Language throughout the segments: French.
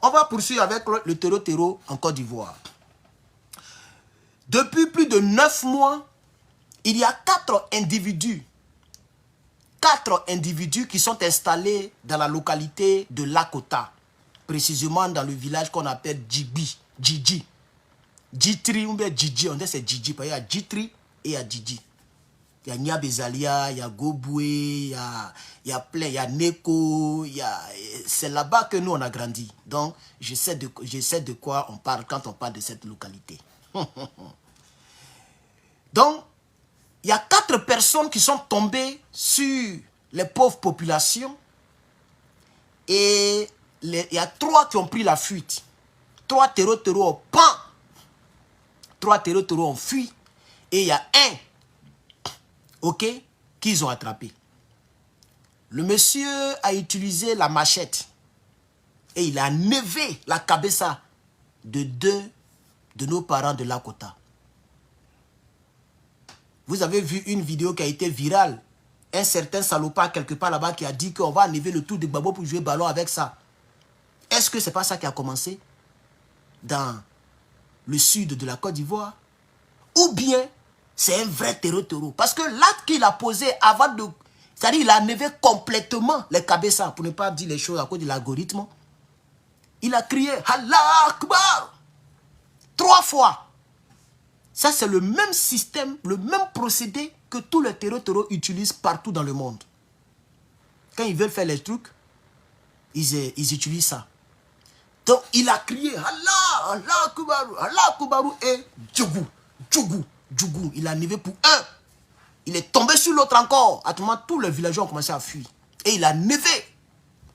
on va poursuivre avec le terreau en Côte d'Ivoire. Depuis plus de 9 mois, il y a 4 individus qui sont installés dans la localité de Lakota, précisément dans le village qu'on appelle Djidji. Djitri ou bien Djidji, on dit c'est Djidji, parce qu'il y a Djitri et il y a Djidji. Il y a Niabezalia, il y a Goboué, il y a plein, il y a Neko, c'est là-bas que nous on a grandi. Donc je sais de quoi on parle quand on parle de cette localité. Donc, il y a 4 personnes qui sont tombées sur les pauvres populations et il y a 3 qui ont pris la fuite. 3 terreaux ont pan. 3 terreaux ont fui et il y a un, ok, qu'ils ont attrapé. Le monsieur a utilisé la machette et il a enlevé la cabessa de 2 de nos parents de Lakota. Vous avez vu une vidéo qui a été virale. Un certain salopard quelque part là-bas qui a dit qu'on va enlever le tour de Gbagbo pour jouer ballon avec ça. Est-ce que ce n'est pas ça qui a commencé dans le sud de la Côte d'Ivoire? Ou bien c'est un vrai terreau? Parce que l'acte qu'il a posé avant de... C'est-à-dire qu'il a enlevé complètement les cabessas, pour ne pas dire les choses à cause de l'algorithme. Il a crié « Allah Akbar » 3 fois. Ça, c'est le même système, le même procédé que tous les terreaux utilisent partout dans le monde. Quand ils veulent faire les trucs, ils utilisent ça. Donc, il a crié Allah, Allah Kubaru, Allah Kubaru et Djougou, Djougou, Djougou. Il a enlevé pour un. Il est tombé sur l'autre encore. À tout moment, tous les villageois ont commencé à fuir. Et il a enlevé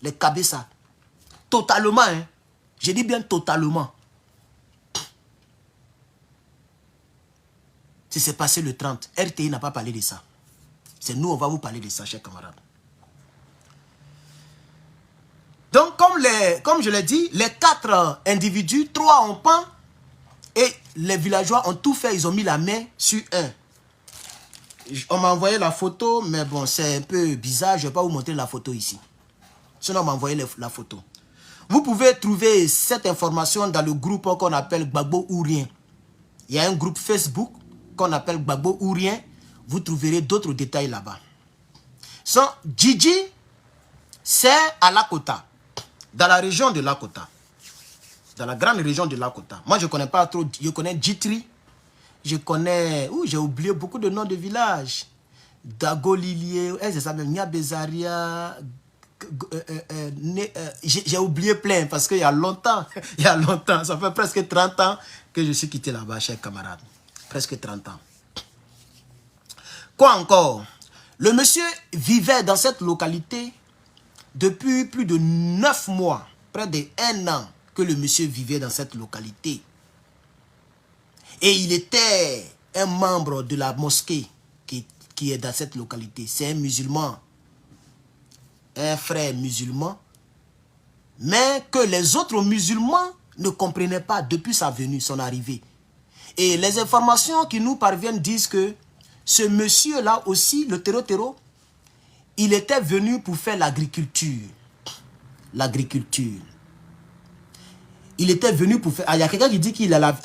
les cabessas. Totalement, hein. Je dis bien totalement. Si c'est passé le 30, RTI n'a pas parlé de ça. C'est nous, on va vous parler de ça, chers camarades. Donc, comme je l'ai dit, les 4 individus, 3 ont pan, et les villageois ont tout fait, ils ont mis la main sur un. On m'a envoyé la photo, mais bon, c'est un peu bizarre, je ne vais pas vous montrer la photo ici. Sinon, on m'a envoyé la photo. Vous pouvez trouver cette information dans le groupe qu'on appelle Gbagbo ou Rien. Il y a un groupe Facebook qu'on appelle Gbagbo ou Rien, vous trouverez d'autres détails là-bas. Djidji, c'est à Lakota, dans la région de Lakota, dans la grande région de Lakota. Moi, je ne connais pas trop, je connais Djitri, je connais, j'ai oublié beaucoup de noms de villages, Dagolilier, c'est ça même, Niabezaria, j'ai oublié plein parce qu'il y a longtemps, ça fait presque 30 ans que je suis quitté là-bas, chers camarades. Presque 30 ans. Quoi encore? Le monsieur vivait dans cette localité depuis plus de 9 mois, près de 1 an que le monsieur vivait dans cette localité. Et il était un membre de la mosquée qui est dans cette localité. C'est un musulman, un frère musulman, mais que les autres musulmans ne comprenaient pas depuis sa venue, son arrivée. Et les informations qui nous parviennent disent que ce monsieur-là aussi, le terreau, il était venu pour faire l'agriculture. L'agriculture. Il était venu pour faire... Il y a quelqu'un qui dit qu'il a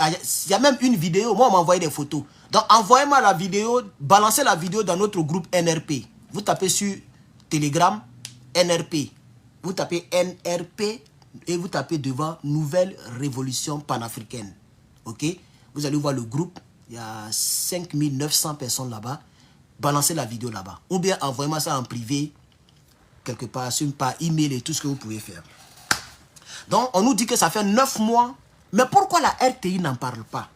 il y a même une vidéo. Moi, on m'a envoyé des photos. Donc, envoyez-moi la vidéo, balancez la vidéo dans notre groupe NRP. Vous tapez sur Telegram, NRP. Vous tapez NRP et vous tapez devant Nouvelle Révolution Panafricaine. OK? Vous allez voir le groupe, il y a 5900 personnes là-bas. Balancez la vidéo là-bas. Ou bien envoyez-moi ça en privé, quelque part, par email et tout ce que vous pouvez faire. Donc, on nous dit que ça fait 9 mois. Mais pourquoi la RTI n'en parle pas?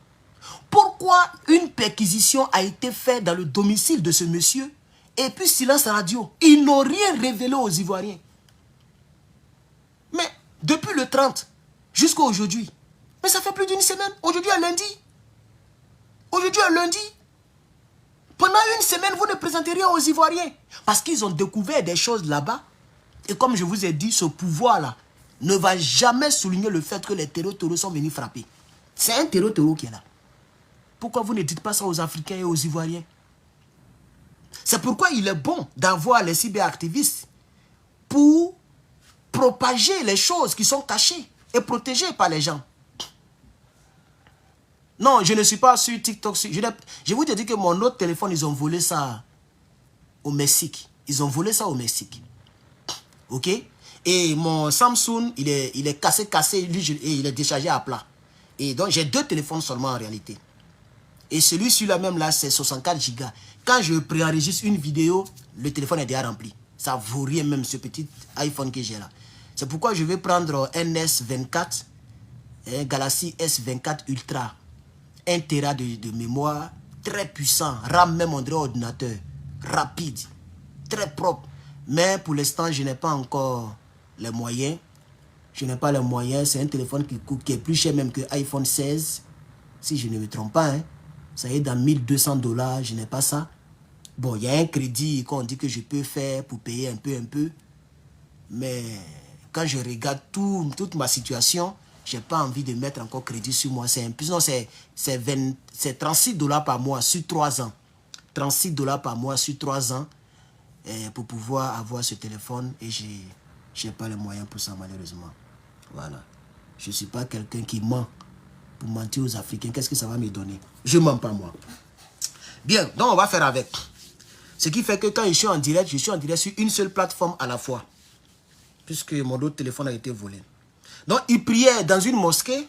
Pourquoi une perquisition a été faite dans le domicile de ce monsieur et puis silence radio? Ils n'ont rien révélé aux Ivoiriens. Mais depuis le 30 jusqu'à aujourd'hui, mais ça fait plus d'une semaine. Aujourd'hui, un lundi. Aujourd'hui, un lundi. Pendant une semaine, vous ne présentez rien aux Ivoiriens. Parce qu'ils ont découvert des choses là-bas. Et comme je vous ai dit, ce pouvoir-là ne va jamais souligner le fait que les terreaux sont venus frapper. C'est un terreau qui est là. Pourquoi vous ne dites pas ça aux Africains et aux Ivoiriens? C'est pourquoi il est bon d'avoir les cyberactivistes pour propager les choses qui sont cachées. est protégé par les gens. Non, je ne suis pas sur TikTok. Je vous ai dit que mon autre téléphone, ils ont volé ça au Mexique. Ils ont volé ça au Mexique. Ok? Et mon Samsung, il est cassé, lui, et il est déchargé à plat. Et donc, j'ai 2 téléphones seulement en réalité. Et celui-là même là, c'est 64 Go. Quand je préenregistre une vidéo, le téléphone est déjà rempli. Ça vaut rien même ce petit iPhone que j'ai là. C'est pourquoi je vais prendre un S24, Galaxy S24 Ultra. 1 Tera de mémoire, très puissant, RAM même on dirait ordinateur, rapide, très propre. Mais pour l'instant, je n'ai pas encore les moyens. Je n'ai pas les moyens. C'est un téléphone qui est plus cher même que iPhone 16. Si je ne me trompe pas. Hein. Ça y est dans 1200 $. Je n'ai pas ça. Bon, il y a un crédit qu'on dit que je peux faire pour payer un peu. Mais quand je regarde toute ma situation, je n'ai pas envie de mettre encore crédit sur moi. C'est c'est 36 $ par mois sur 3 ans. 36 $ par mois sur 3 ans pour pouvoir avoir ce téléphone. Et je n'ai pas les moyens pour ça, malheureusement. Voilà. Je ne suis pas quelqu'un qui ment pour mentir aux Africains. Qu'est-ce que ça va me donner? Je ne mens pas, moi. Bien, donc on va faire avec. Ce qui fait que quand je suis en direct sur une seule plateforme à la fois. Puisque mon autre téléphone a été volé. Donc, il priait dans une mosquée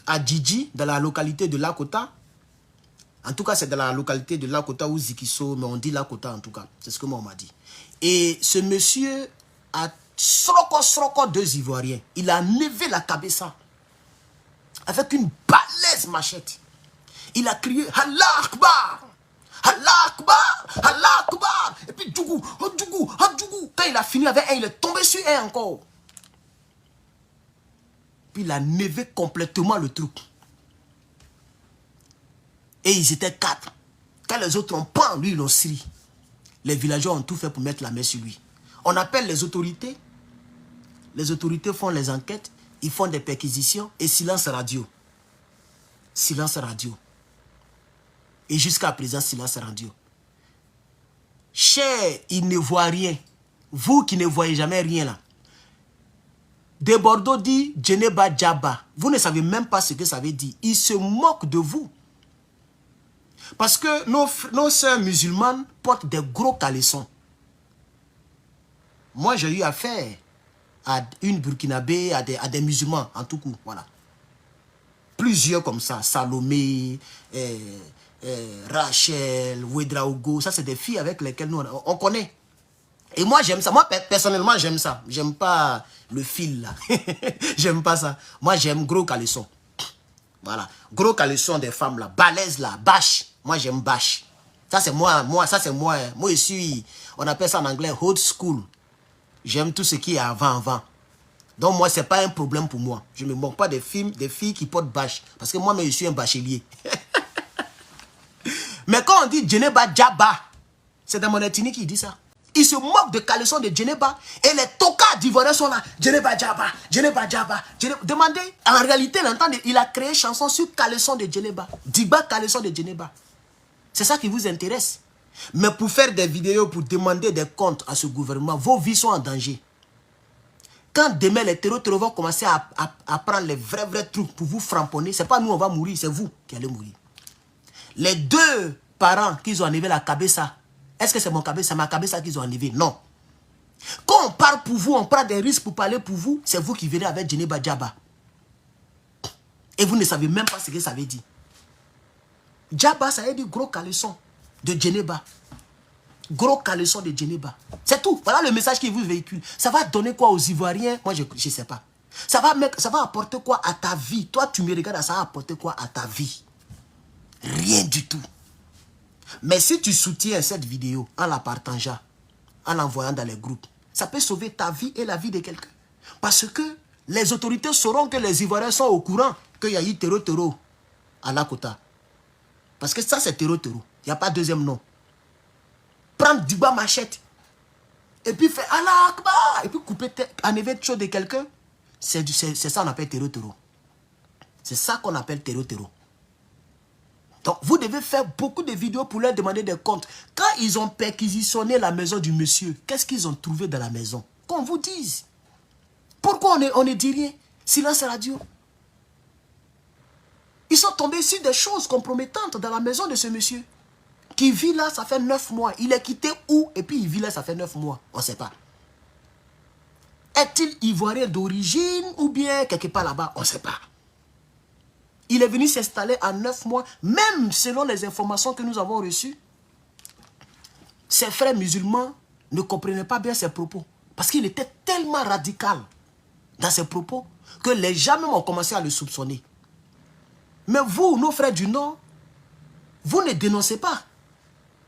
à Djidji, dans la localité de Lakota. En tout cas, c'est dans la localité de Lakota ou Zikiso, mais on dit Lakota en tout cas. C'est ce que moi on m'a dit. Et ce monsieur a sroko 2 Ivoiriens. Il a levé la cabessa avec une balèze machette. Il a crié Allah Akbar, Allah Akbar, Allah Akbar. Et puis Djougou, oh Djougou, oh Djougou. Quand il a fini avec un, il est tombé sur un encore. Puis il a nevé complètement le truc. Et ils étaient 4. Quand les autres ont pan, lui, ils l'ont sri. Les villageois ont tout fait pour mettre la main sur lui. On appelle les autorités. Les autorités font les enquêtes. Ils font des perquisitions. Et silence radio. Silence radio. Et jusqu'à présent, silence radio. Cher, il ne voit rien. Vous qui ne voyez jamais rien là. De Bordeaux dit Djeneba Djaba. Vous ne savez même pas ce que ça veut dire. Ils se moquent de vous. Parce que nos sœurs musulmanes portent des gros caleçons. Moi, j'ai eu affaire à une Burkinabé, à des musulmans, en tout cas. Voilà. Plusieurs comme ça. Salomé, Rachel, Ouedraogo. Ça, c'est des filles avec lesquelles nous, on connaît. Et moi, j'aime ça. Moi, personnellement, j'aime ça. J'aime pas le fil, là. J'aime pas ça. Moi, j'aime gros caleçon. Voilà. Gros caleçon des femmes, là. Balèze, là. Bâche. Moi, j'aime bâche. Ça, c'est moi. Ça, c'est moi. Moi, je suis, on appelle ça en anglais, old school. J'aime tout ce qui est avant. Donc, moi, c'est pas un problème pour moi. Je ne me moque pas des filles qui portent bâche. Parce que moi, je suis un bachelier. Mais quand on dit Djeneba Djaba, c'est dans mon ethnie qui dit ça. Ils se moquent de caleçon de Djeneba. Et les tocards d'Ivoiriens sont là. Djeneba Djaba, Djeneba Djaba. Demandez, en réalité, il a créé une chanson sur caleçon de Djeneba. Diba caleçon de Djeneba. C'est ça qui vous intéresse. Mais pour faire des vidéos, pour demander des comptes à ce gouvernement, vos vies sont en danger. Quand demain les terroristes vont commencer à prendre les vrais trucs pour vous framponner, ce n'est pas nous on va mourir, c'est vous qui allez mourir. Les 2 parents qui ont enlevé la cabessa, est-ce que c'est mon cabessa, ma cabessa qu'ils ont enlevé? Non. Quand on parle pour vous, on prend des risques pour parler pour vous, c'est vous qui venez avec Djeneba Djaba. Et vous ne savez même pas ce que ça veut dire. Djaba, ça veut dire gros caleçon de Djeneba. Gros caleçon de Djeneba. C'est tout. Voilà le message qui vous véhicule. Ça va donner quoi aux Ivoiriens? Moi, je ne sais pas. Ça va apporter quoi à ta vie? Toi, tu me regardes, ça va apporter quoi à ta vie? Rien du tout. Mais si tu soutiens cette vidéo en la partageant, en l'envoyant dans les groupes, ça peut sauver ta vie et la vie de quelqu'un. Parce que les autorités sauront que les Ivoiriens sont au courant qu'il y a eu terreau à Lakota. Parce que ça, c'est terreau. Il n'y a pas deuxième nom. Prendre du bas machette. Et puis faire Allah Akbar. Et puis couper, enlever chose de quelqu'un. C'est ça qu'on appelle terreau. C'est ça qu'on appelle terreau. Donc, vous devez faire beaucoup de vidéos pour leur demander des comptes. Quand ils ont perquisitionné la maison du monsieur, qu'est-ce qu'ils ont trouvé dans la maison? Qu'on vous dise. Pourquoi on ne dit rien? Silence radio. Ils sont tombés sur des choses compromettantes dans la maison de ce monsieur. Qui vit là, ça fait 9 mois. Il est quitté où? Et puis il vit là, ça fait 9 mois. On ne sait pas. Est-il ivoirien d'origine ou bien quelque part là-bas? On ne sait pas. Il est venu s'installer en 9 mois, même selon les informations que nous avons reçues. Ses frères musulmans ne comprenaient pas bien ses propos. Parce qu'il était tellement radical dans ses propos que les gens même ont commencé à le soupçonner. Mais vous, nos frères du Nord, vous ne dénoncez pas.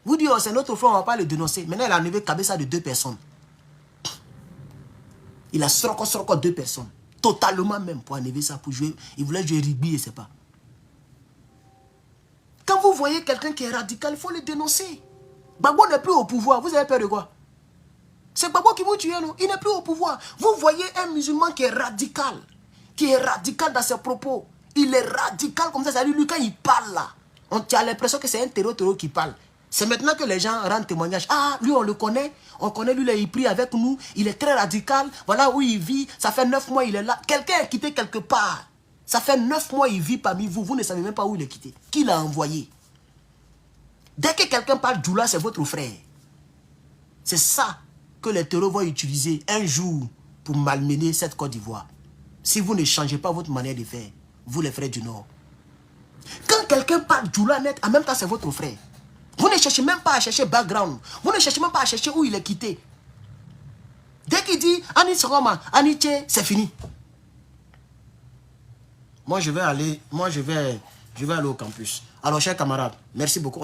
Vous dites, oh, c'est notre frère, on ne va pas le dénoncer. Maintenant, il a enlevé Kabessa de 2 personnes. Il a sorti 2 personnes. Totalement même pour enlever ça, pour jouer. Il voulait jouer rugby et c'est pas. Quand vous voyez quelqu'un qui est radical, il faut le dénoncer. Gbagbo n'est plus au pouvoir. Vous avez peur de quoi? C'est Gbagbo qui vous tue, non? Il n'est plus au pouvoir. Vous voyez un musulman qui est radical dans ses propos. Il est radical comme ça. C'est-à-dire, lui, quand il parle là, on a l'impression que c'est un terreau qui parle. C'est maintenant que les gens rendent témoignage. Ah, lui, on le connaît. On connaît, lui, il prie avec nous. Il est très radical. Voilà où il vit. Ça fait 9 mois, il est là. Quelqu'un est quitté quelque part. Ça fait 9 mois, il vit parmi vous. Vous ne savez même pas où il est quitté. Qui l'a envoyé? Dès que quelqu'un parle d'Oula, c'est votre frère. C'est ça que les terreaux vont utiliser un jour pour malmener cette Côte d'Ivoire. Si vous ne changez pas votre manière de faire, vous les frères du Nord. Quand quelqu'un parle d'Oula net, en même temps, c'est votre frère. Vous ne cherchez même pas à chercher background. Vous ne cherchez même pas à chercher où il est quitté. Dès qu'il dit Ani Soroma, Ani Tché, c'est fini. Moi, je vais aller au campus. Alors, chers camarades, merci beaucoup.